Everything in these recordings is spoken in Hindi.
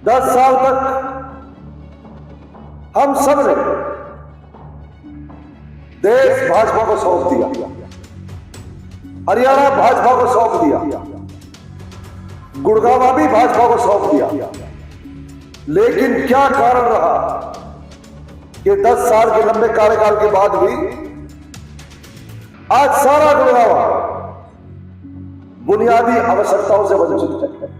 10 साल तक हम सब ने देश भाजपा को सौंप दिया, हरियाणा भाजपा को सौंप दिया, गुड़गांव भी भाजपा को सौंप दिया। लेकिन क्या कारण रहा कि 10 साल के लंबे कार्यकाल के बाद भी आज सारा गुड़गांव बुनियादी आवश्यकताओं से वंचित है।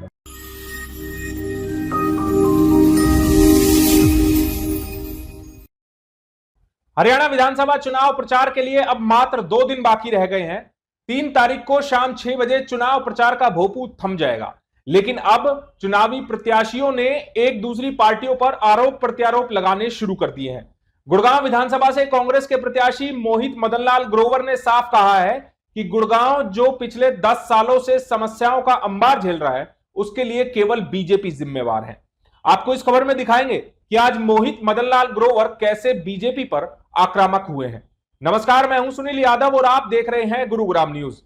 हरियाणा विधानसभा चुनाव प्रचार के लिए अब मात्र 2 दिन बाकी रह गए हैं। 3 तारीख को शाम 6 बजे चुनाव प्रचार का भोंपू थम जाएगा। लेकिन अब चुनावी प्रत्याशियों ने एक दूसरी पार्टियों पर आरोप प्रत्यारोप लगाने शुरू कर दिए हैं। गुड़गांव विधानसभा से कांग्रेस के प्रत्याशी मोहित मदनलाल ग्रोवर ने साफ कहा है कि गुड़गांव जो पिछले 10 सालों से समस्याओं का अंबार झेल रहा है, उसके लिए केवल बीजेपी जिम्मेवार है। आपको इस खबर में दिखाएंगे कि आज मोहित मदनलाल ग्रोवर कैसे बीजेपी पर आक्रामक हुए हैं। नमस्कार, मैं हूं सुनील यादव और आप देख रहे हैं गुरुग्राम न्यूज।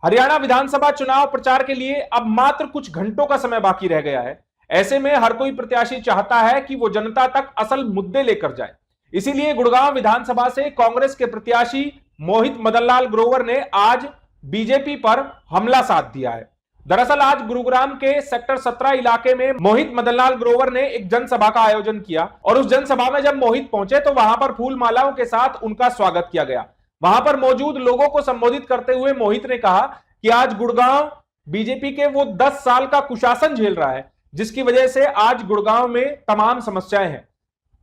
हरियाणा विधानसभा चुनाव प्रचार के लिए अब मात्र कुछ घंटों का समय बाकी रह गया है। ऐसे में हर कोई प्रत्याशी चाहता है कि वो जनता तक असल मुद्दे लेकर जाए। इसीलिए गुड़गांव विधानसभा से कांग्रेस के प्रत्याशी मोहित मदनलाल ग्रोवर ने आज बीजेपी पर हमला साध दिया है। दरअसल आज गुरुग्राम के सेक्टर 17 इलाके में मोहित मदनलाल ग्रोवर ने एक जनसभा का आयोजन किया और उस जनसभा में जब मोहित पहुंचे तो वहां पर फूल मालाओं के साथ उनका स्वागत किया गया। वहां पर मौजूद लोगों को संबोधित करते हुए मोहित ने कहा कि आज गुड़गांव बीजेपी के वो 10 साल का कुशासन झेल रहा है, जिसकी वजह से आज गुड़गांव में तमाम समस्याएं हैं।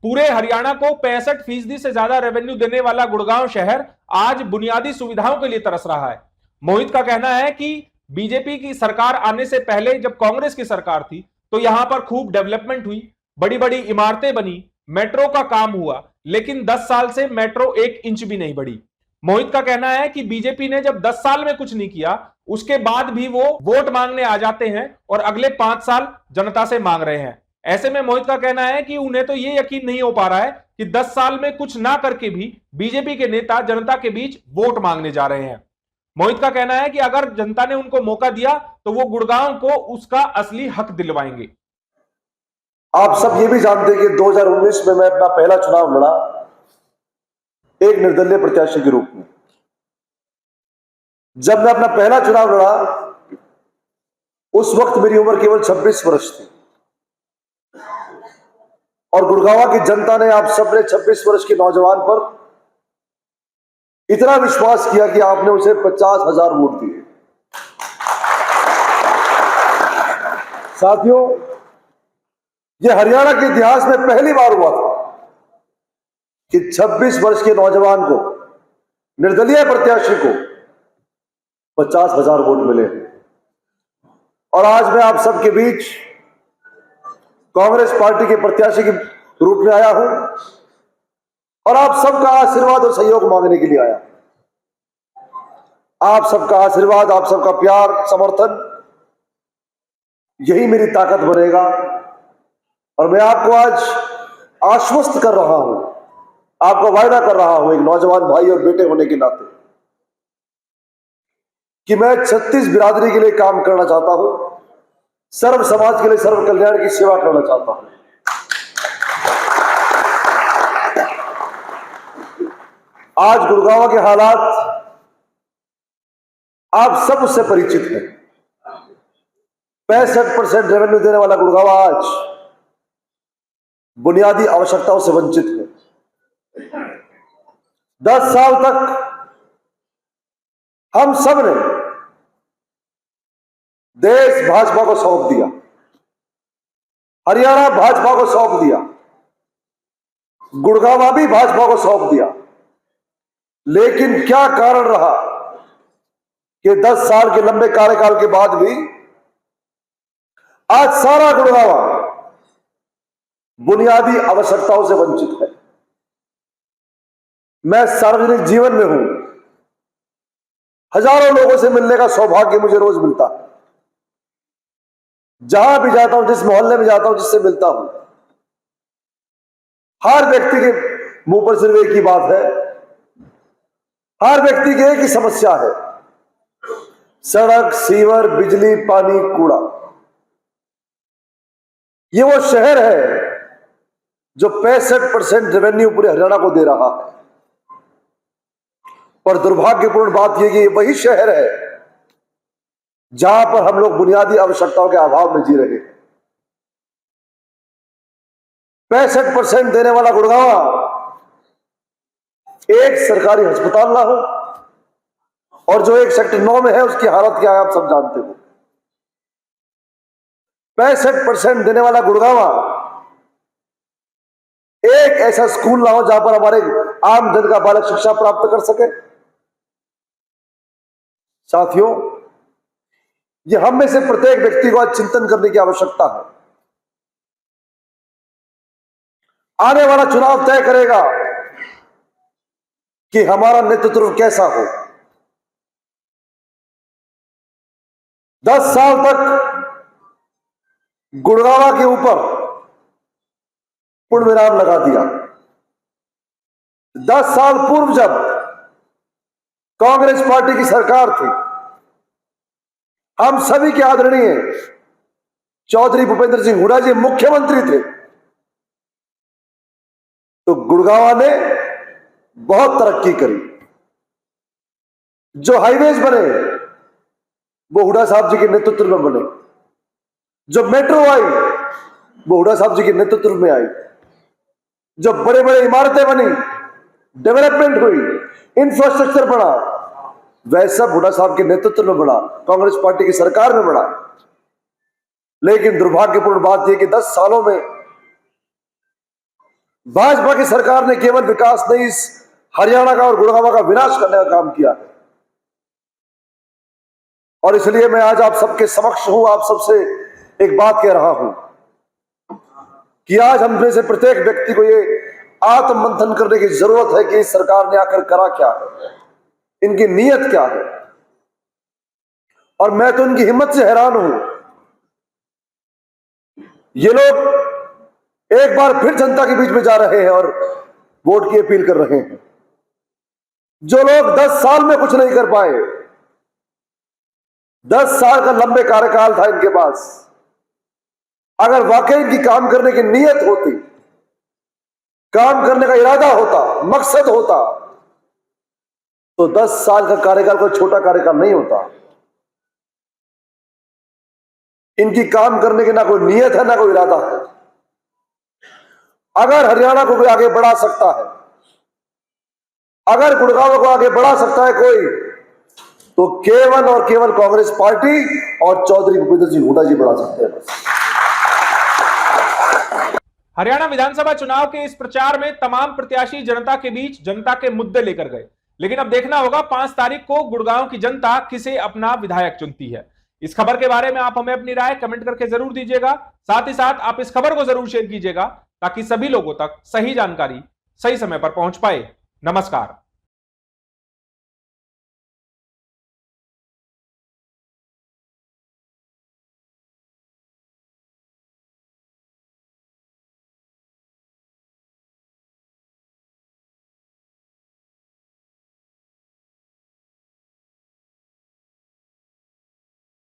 पूरे हरियाणा को 65% से ज्यादा रेवेन्यू देने वाला गुड़गांव शहर आज बुनियादी सुविधाओं के लिए तरस रहा है। मोहित का कहना है कि बीजेपी की सरकार आने से पहले जब कांग्रेस की सरकार थी तो यहां पर खूब डेवलपमेंट हुई, बड़ी बड़ी इमारतें बनी, मेट्रो का काम हुआ, लेकिन 10 साल से मेट्रो 1 इंच भी नहीं बढ़ी। मोहित का कहना है कि बीजेपी ने जब 10 साल में कुछ नहीं किया, उसके बाद भी वो वोट मांगने आ जाते हैं और अगले 5 साल जनता से मांग रहे हैं। ऐसे में मोहित का कहना है कि उन्हें तो ये यकीन नहीं हो पा रहा है कि 10 साल में कुछ ना करके भी बीजेपी के नेता जनता के बीच वोट मांगने जा रहे हैं। मोहित का कहना है कि अगर जनता ने उनको मौका दिया तो वो गुड़गांव को उसका असली हक दिलवाएंगे। आप सब ये भी जानते हैं कि 2019 में मैं अपना पहला चुनाव लड़ा एक निर्दलीय प्रत्याशी के रूप में। जब मैं अपना पहला चुनाव लड़ा उस वक्त मेरी उम्र केवल 26 वर्ष थी और गुड़गांव की जनता ने, आप सबने 26 वर्ष के नौजवान पर इतना विश्वास किया कि आपने उसे 50,000 वोट दिए। साथियों, यह हरियाणा के इतिहास में पहली बार हुआ था कि 26 वर्ष के नौजवान को, निर्दलीय प्रत्याशी को 50,000 वोट मिले। और आज मैं आप सबके बीच कांग्रेस पार्टी के प्रत्याशी के रूप में आया हूं और आप सबका आशीर्वाद और सहयोग मांगने के लिए आया। आप सबका आशीर्वाद, आप सबका प्यार, समर्थन, यही मेरी ताकत बनेगा। और मैं आपको आज आश्वस्त कर रहा हूं, आपको वायदा कर रहा हूं एक नौजवान भाई और बेटे होने के नाते कि मैं 36 बिरादरी के लिए काम करना चाहता हूं, सर्व समाज के लिए सर्व कल्याण की सेवा करना चाहता हूं। आज गुड़गांव के हालात आप सब उससे परिचित हैं। 65% रेवेन्यू देने वाला गुड़गांव आज बुनियादी आवश्यकताओं से वंचित है। 10 साल तक हम सब ने देश भाजपा को सौंप दिया, हरियाणा भाजपा को सौंप दिया, गुड़गांव भी भाजपा को सौंप दिया। लेकिन क्या कारण रहा कि 10 साल के लंबे कार्यकाल के बाद भी आज सारा गुड़गांव बुनियादी आवश्यकताओं से वंचित है। मैं सार्वजनिक जीवन में हूं, हजारों लोगों से मिलने का सौभाग्य मुझे रोज मिलता है। जहां भी जाता हूं, जिस मोहल्ले में जाता हूं, जिससे मिलता हूं, हर व्यक्ति के मुंह पर सिर्फ एक ही बात है, हर व्यक्ति की एक ही समस्या है, सड़क, सीवर, बिजली, पानी, कूड़ा। ये वो शहर है जो 65% रेवेन्यू पूरे हरियाणा को दे रहा है। पर दुर्भाग्यपूर्ण बात यह कि ये वही शहर है जहां पर हम लोग बुनियादी आवश्यकताओं के अभाव में जी रहे हैं। 65% देने वाला गुड़गांव एक सरकारी अस्पताल ना हो, और जो एक सेक्टर 9 में है उसकी हालत क्या है आप सब जानते हो। 65% देने वाला गुड़गांव एक ऐसा स्कूल ना हो जहां पर हमारे आम जन का बालक शिक्षा प्राप्त कर सके। साथियों, यह हम में से प्रत्येक व्यक्ति को आज चिंतन करने की आवश्यकता है। आने वाला चुनाव तय करेगा कि हमारा नेतृत्व कैसा हो। 10 साल तक गुड़गांव के ऊपर पूर्ण विराम लगा दिया। 10 साल पूर्व जब कांग्रेस पार्टी की सरकार थी, हम सभी के आदरणीय चौधरी भूपेंद्र सिंह हुड्डा जी मुख्यमंत्री थे, तो गुड़गांव ने बहुत तरक्की करी। जो हाईवेज बने वो हुड्डा साहब जी के नेतृत्व में बने, जो मेट्रो आई वो हुड्डा साहब जी के नेतृत्व में आई, जो बड़े बड़े इमारतें बनी, डेवलपमेंट हुई, इंफ्रास्ट्रक्चर बना, वह सब हुड्डा साहब के नेतृत्व में बना, कांग्रेस पार्टी की सरकार में बना। लेकिन दुर्भाग्यपूर्ण बात यह कि 10 सालों में भाजपा की सरकार ने केवल विकास नहीं, इस हरियाणा का और गुड़गांव का विनाश करने का काम किया है। और इसलिए मैं आज आप सबके समक्ष हूं, आप सबसे एक बात कह रहा हूं कि आज हम में से प्रत्येक व्यक्ति को ये आत्ममंथन करने की जरूरत है कि इस सरकार ने आकर करा क्या है, इनकी नीयत क्या है। और मैं तो इनकी हिम्मत से हैरान हूं। ये लोग एक बार फिर जनता के बीच में जा रहे हैं और वोट की अपील कर रहे हैं। जो लोग 10 साल में कुछ नहीं कर पाए, 10 साल का लंबे कार्यकाल था इनके पास, अगर वाकई इनकी काम करने की नीयत होती, काम करने का इरादा होता, मकसद होता, तो 10 साल का कार्यकाल कोई छोटा कार्यकाल नहीं होता। इनकी काम करने की ना कोई नीयत है ना कोई इरादा है। अगर हरियाणा को कोई आगे बढ़ा सकता है, अगर गुड़गांव को आगे बढ़ा सकता है कोई, तो केवल और केवल कांग्रेस पार्टी और चौधरी भूपेंद्र सिंह हुड्डा जी बढ़ा सकते हैं। हरियाणा विधानसभा चुनाव के इस प्रचार में तमाम प्रत्याशी जनता के बीच जनता के मुद्दे लेकर गए, लेकिन अब देखना होगा 5 तारीख को गुड़गांव की जनता किसे अपना विधायक चुनती है। इस खबर के बारे में आप हमें अपनी राय कमेंट करके जरूर दीजिएगा। साथ ही साथ आप इस खबर को जरूर शेयर कीजिएगा ताकि सभी लोगों तक सही जानकारी सही समय पर पहुंच पाए। नमस्कार।